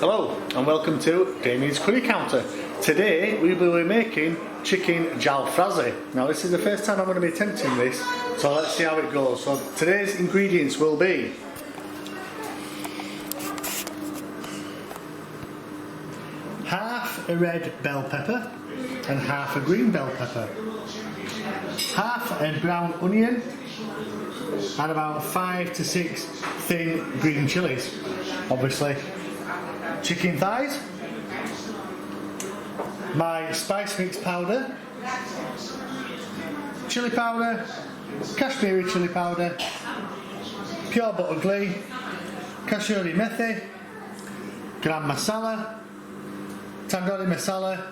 Hello and welcome to Damien's Curry Counter. Today we will be making chicken jalfrazi. Now this is the first time I'm going to be attempting this, so let's see how it goes. So today's ingredients will be half a red bell pepper and half a green bell pepper, half a brown onion and about 5 to 6 thin green chilies, obviously chicken thighs, my spice mix powder, chili powder, Kashmiri chili powder, pure butter ghee, kasuri methi, garam masala, tandoori masala,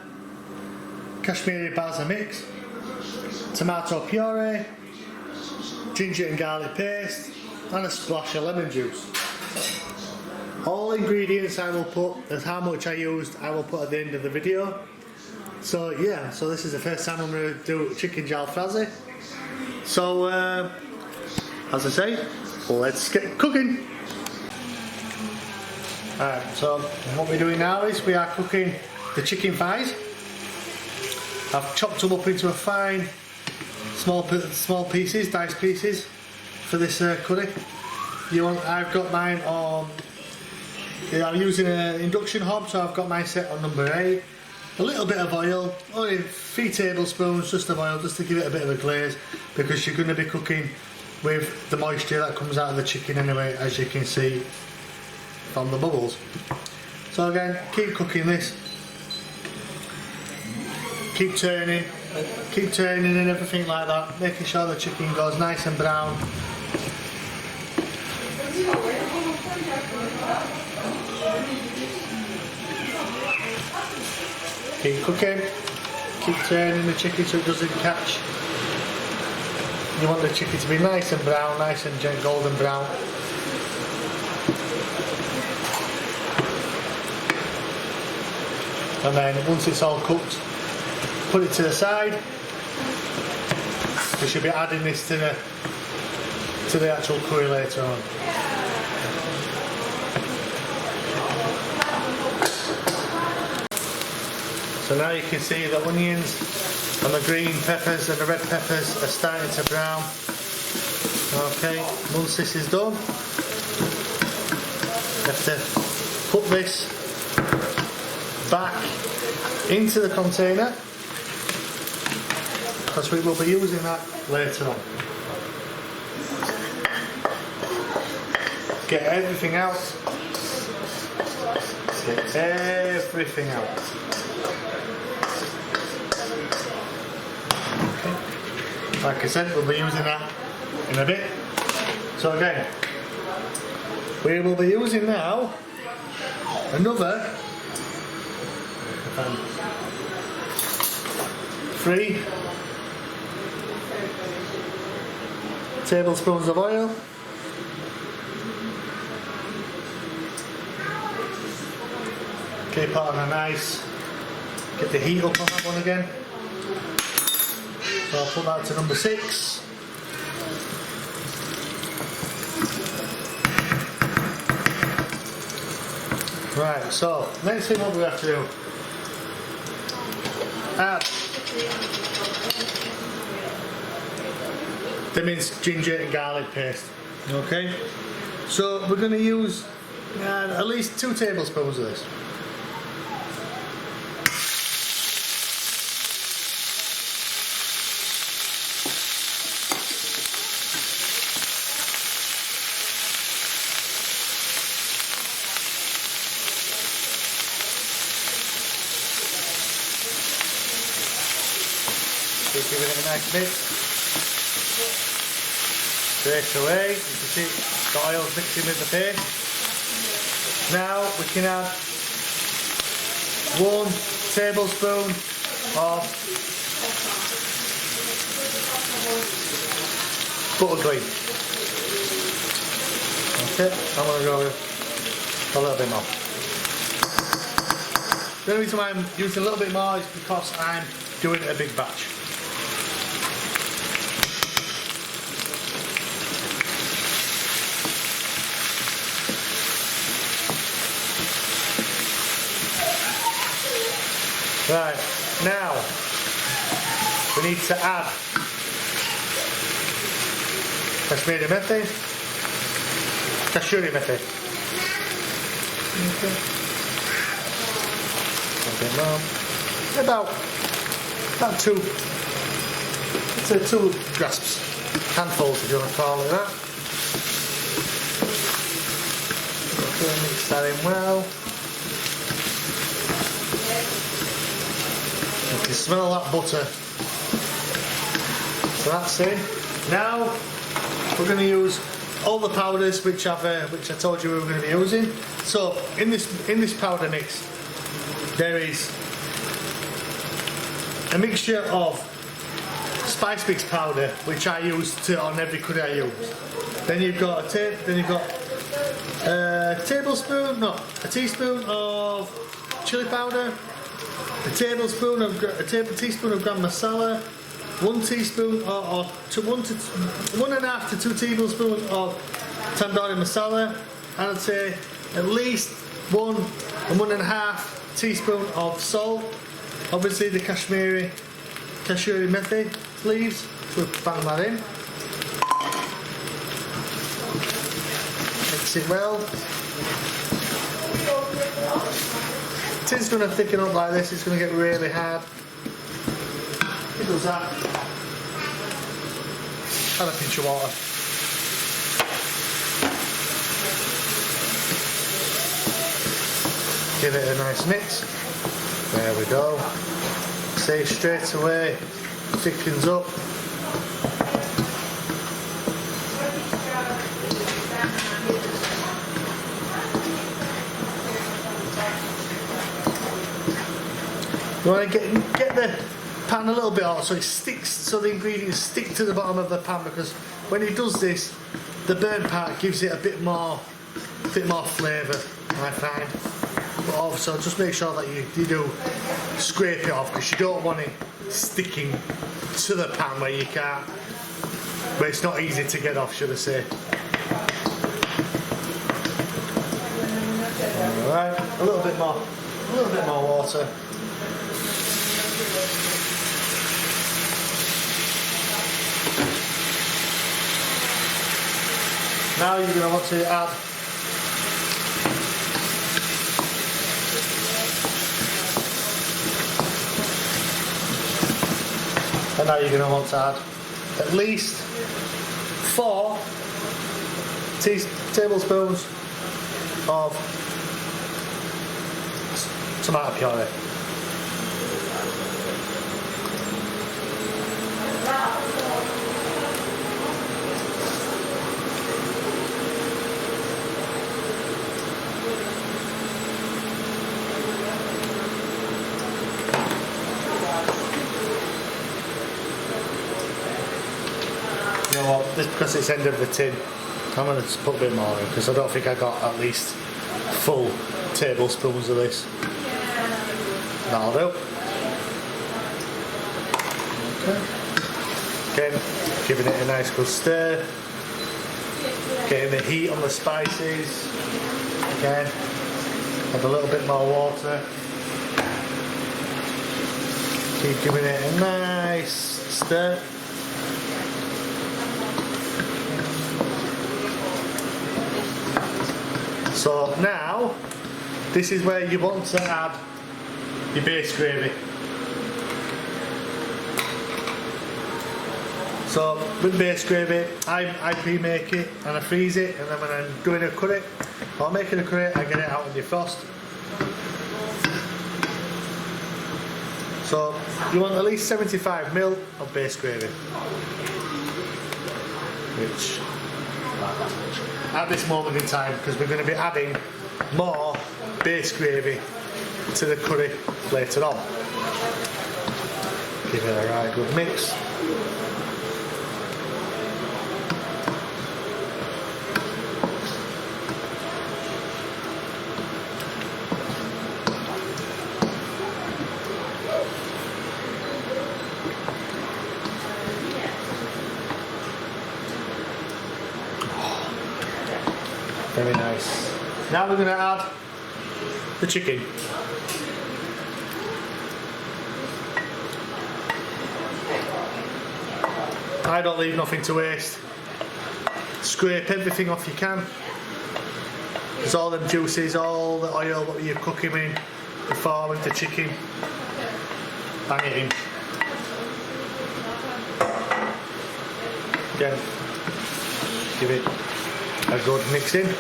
Kashmiri basil mix, tomato puree, ginger and garlic paste, and a splash of lemon juice. All ingredients I will put, and how much I used, I will put at the end of the video. So yeah, so this is the first time I'm going to do chicken jalfrazi. So as I say, let's get cooking. Alright, so what we're doing now is we are cooking the chicken thighs. I've chopped them up into a fine, small pieces, diced pieces for this curry. I've got mine on. I'm using an induction hob, so I've got mine set on number 8. A little bit of oil, only 3 tablespoons just of oil, just to give it a bit of a glaze, because you're going to be cooking with the moisture that comes out of the chicken anyway, as you can see from the bubbles. So again, keep cooking this, keep turning and everything like that, making sure the chicken goes nice and brown. Keep cooking, keep turning the chicken so it doesn't catch. You want the chicken to be nice and brown, nice and golden brown. And then once it's all cooked, put it to the side. We should be adding this to the actual curry later on. So now you can see the onions and the green peppers and the red peppers are starting to brown. Okay, once this is done, you have to put this back into the container, because we will be using that later on. Get everything out. Get everything out. Like I said, we'll be using that in a bit. So again, we will be using now another 3 tablespoons of oil. Keep it on a nice, get the heat up on that one again. So I'll put that to number 6. Right, so next thing what we have to do, add the minced ginger and garlic paste. Okay, so we're going to use at least 2 tablespoons of this. Just give it a nice mix. Straight away, you can see the oil's mixing with the paste. Now we can add 1 tablespoon of butter ghee. Okay, I'm going to go with a little bit more. The only reason why I'm using a little bit more is because I'm doing a big batch. Right, now we need to add Kashmiri methi, Kashuri methi. Okay. A bit more. About two. Let's say 2 grasps, handfuls if you want to call it that. Okay, mix that in well. You can smell that butter. So that's it. Now we're going to use all the powders which I told you we were going to be using. So in this powder mix, there is a mixture of spice mix powder, which I use on every curry I use. Then you've got a teaspoon of chili powder, a teaspoon of garam masala, 1 teaspoon or 1.5 to 2 tablespoons of tandoori masala, and I'd say at least 1 and 1.5 teaspoon of salt. Obviously the Kashmiri methi leaves, so we'll bang that in. Mix it well. It is going to thicken up like this, it's going to get really hard. It does that. And a pinch of water. Give it a nice mix. There we go. See, straight away thickens up. You want to get the pan a little bit hot so it sticks, so the ingredients stick to the bottom of the pan, because when it does this, the burnt part gives it a bit more flavour, I find. But also just make sure that you do scrape it off, because you don't want it sticking to the pan where it's not easy to get off, should I say. Alright, a little bit more water. Now you're going to want to add at least 4 tablespoons of tomato puree. You know what, this, because it's end of the tin, I'm going to put a bit more in, because I don't think I got at least full tablespoons of this. That'll do. Okay. Again, giving it a nice good stir. Getting the heat on the spices. Again, add a little bit more water. Keep giving it a nice stir. So now, this is where you want to add your base gravy. So with base gravy, I pre-make it and I freeze it, and then when I'm doing a curry, or making a curry, I get it out and defrost. So you want at least 75ml of base gravy, which at this moment in time, because we're going to be adding more base gravy to the curry later on. Give it a right good mix. Very nice. Now we're going to add the chicken. I don't leave nothing to waste. Scrape everything off you can. There's all them juices, all the oil that you're cooking in before with the chicken. Bang it in. Again, give it a good mix in.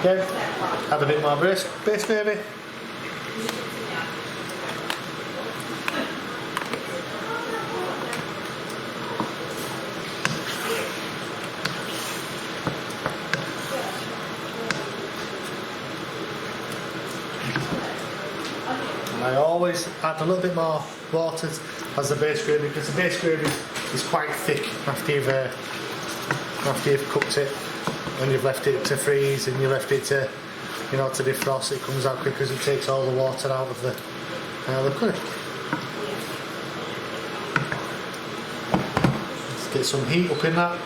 Okay, add a bit more base gravy. And I always add a little bit more water as the base gravy, because the base gravy is quite thick after you've cooked it. When you've left it to freeze and you left it to, to defrost, it comes out quick because it takes all the water out of the liquid. Let's get some heat up in that.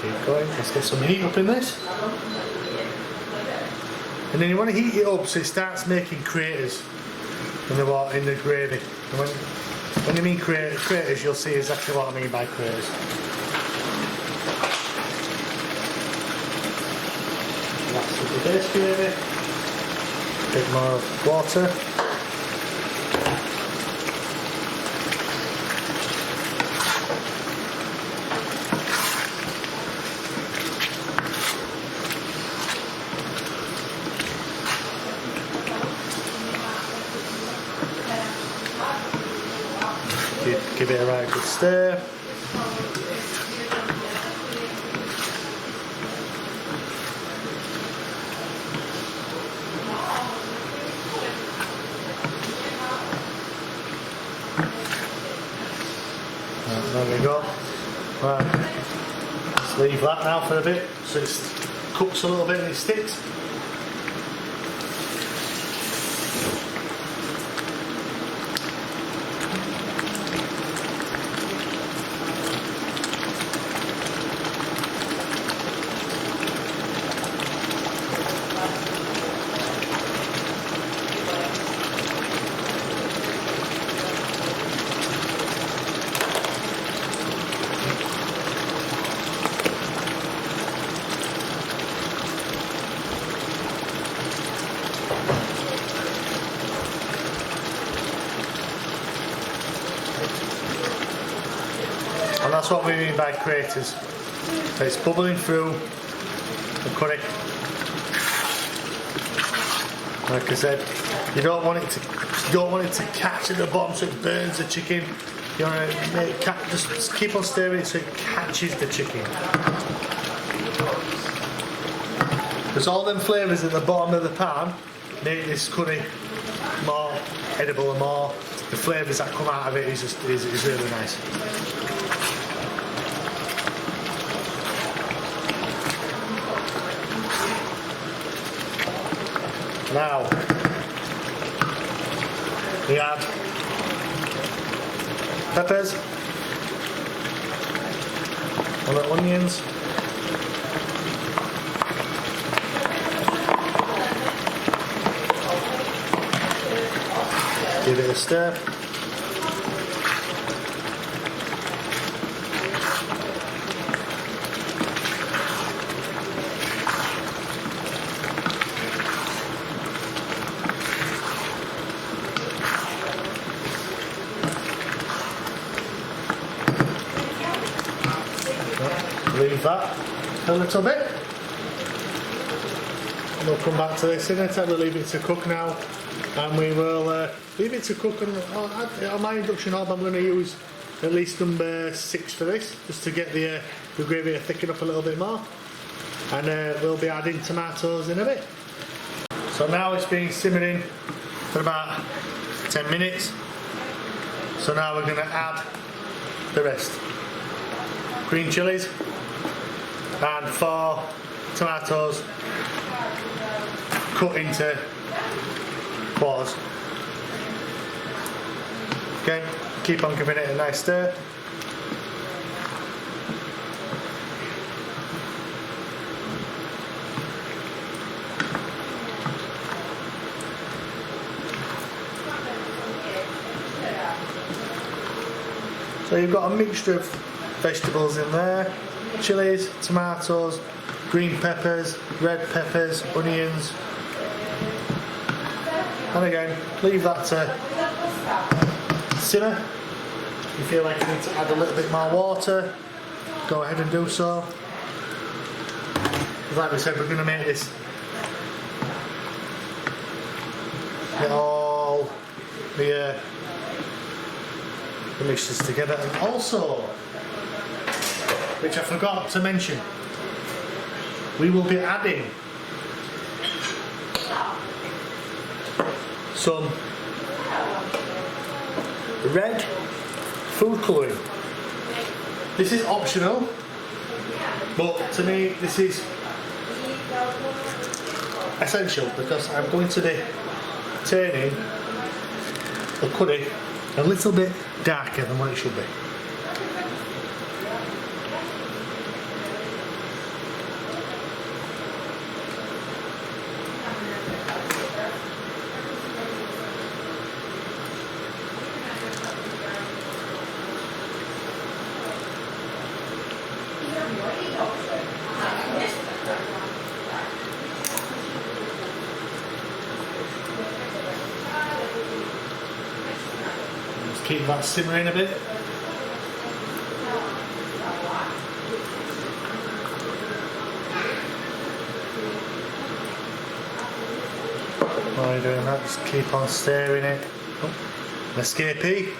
Keep going. Let's get some heat up in this. And then you want to heat it up so it starts making craters in the gravy. And when you mean craters, you'll see exactly what I mean by craters. That's with the base gravy. A bit more water. Give it a right good stir. There we go. Right. Let's leave that now for a bit so it cooks a little bit and it sticks. And that's what we mean by craters. It's bubbling through the curry. Like I said, you don't want it to catch at the bottom so it burns the chicken. You want to make just keep on stirring it so it catches the chicken. Because all them flavours at the bottom of the pan make this curry more edible and more. The flavours that come out of it is really nice. Now, we add peppers, and the onions, give it a stir. Leave that a little bit. We'll come back to this in a time. We'll leave it to cook now, and we will leave it to cook. And on my induction hob, I'm going to use at least number 6 for this, just to get the gravy to thicken up a little bit more. And we'll be adding tomatoes in a bit. So now it's been simmering for about 10 minutes. So now we're going to add the rest. Green chilies and 4 tomatoes cut into quarters. Okay, keep on giving it a nice stir. So you've got a mixture of vegetables in there, chilies, tomatoes, green peppers, red peppers, onions, and again leave that to simmer. If you feel like you need to add a little bit more water, go ahead and do so. Like we said, we're going to make this get all the mixtures together, and also, which I forgot to mention, we will be adding some red food colouring. This is optional, but to me this is essential because I'm going to be turning the curry a little bit darker than what it should be. Keep that simmering a bit. While you're doing that, just keep on stirring it. Oh, an escapee.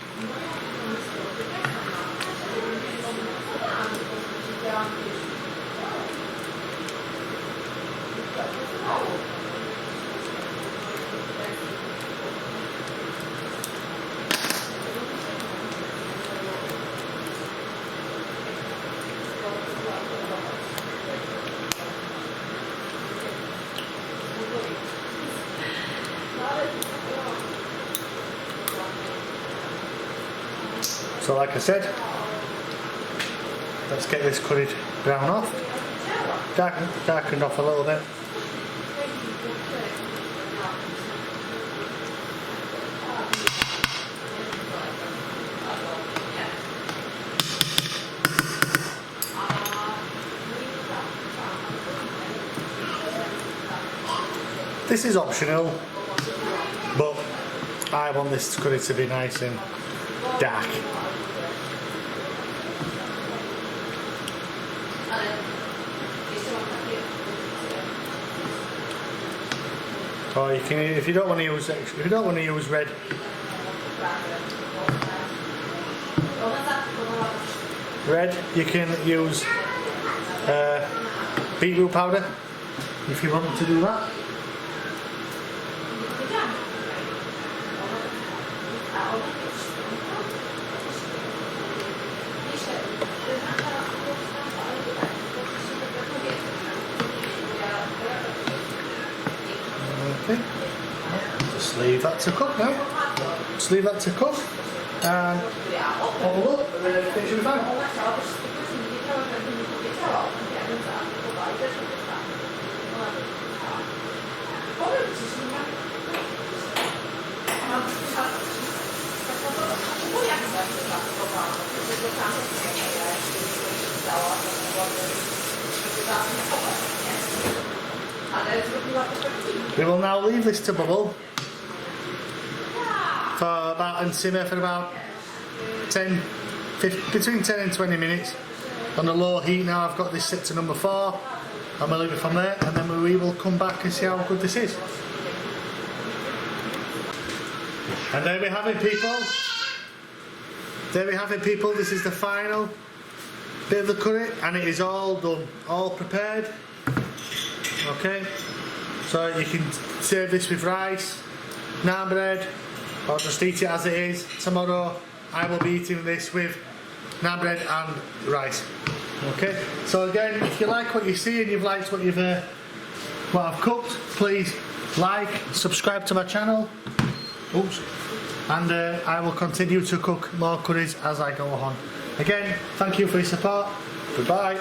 So like I said, let's get this curried brown off, darkened off a little bit. This is optional, but I want this curry to be nice and dark. Or you can, if you don't want to use red, you can use beetroot powder if you want to do that. Okay. Just leave that to cook now. Just leave that to cook and have a look and then finish with that. We will now leave this to bubble for about and simmer for about between 10 and 20 minutes on a low heat. Now I've got this set to number 4 and we'll leave it from there, and then we will come back and see how good this is. And there we have it, people. There we have it, people. This is the final bit of the curry and it is all done, all prepared. Okay, so you can serve this with rice, naan bread, or just eat it as it is tomorrow I will be eating this with naan bread and rice. Okay, so again, if you like what you see and you've liked what what I've cooked, please like, subscribe to my channel. Oops. And I will continue to cook more curries as I go on. Again, thank you for your support. Goodbye.